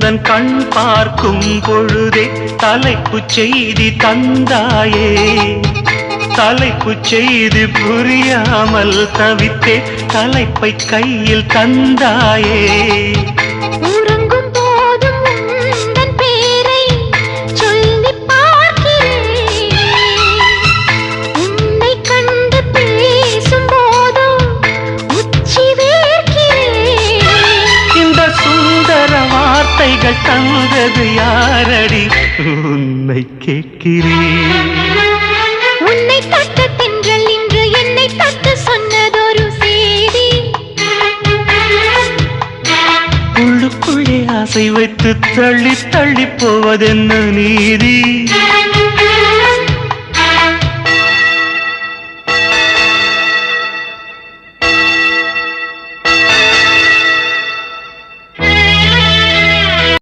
உந்தன் கண் பார்க்கும் பொழுதே தலைப்பு செய்தி தந்தாயே. தலைப்பு செய்தி புரியாமல் தவித்தே தலைப்பை கையில் தந்தாயே. உறங்கும் போதும் உந்தன் பேரை சொல்லி பார்க்கிறேன். உன்னை கண்டு பேசும் போதோ உச்சி வேர்க்கிறேன். இந்த சுந்தர வார்த்தைகள் தந்தது யாரடி உன்னை கேட்கிறேன். உன்னை தொட்ட தென்றல் இன்று என்னை தொட்டு சொன்னதொரு செய்தி. உள்ளுக்குள்ளே ஆசை வைத்து தள்ளி தள்ளி போவதென்ன நீதி.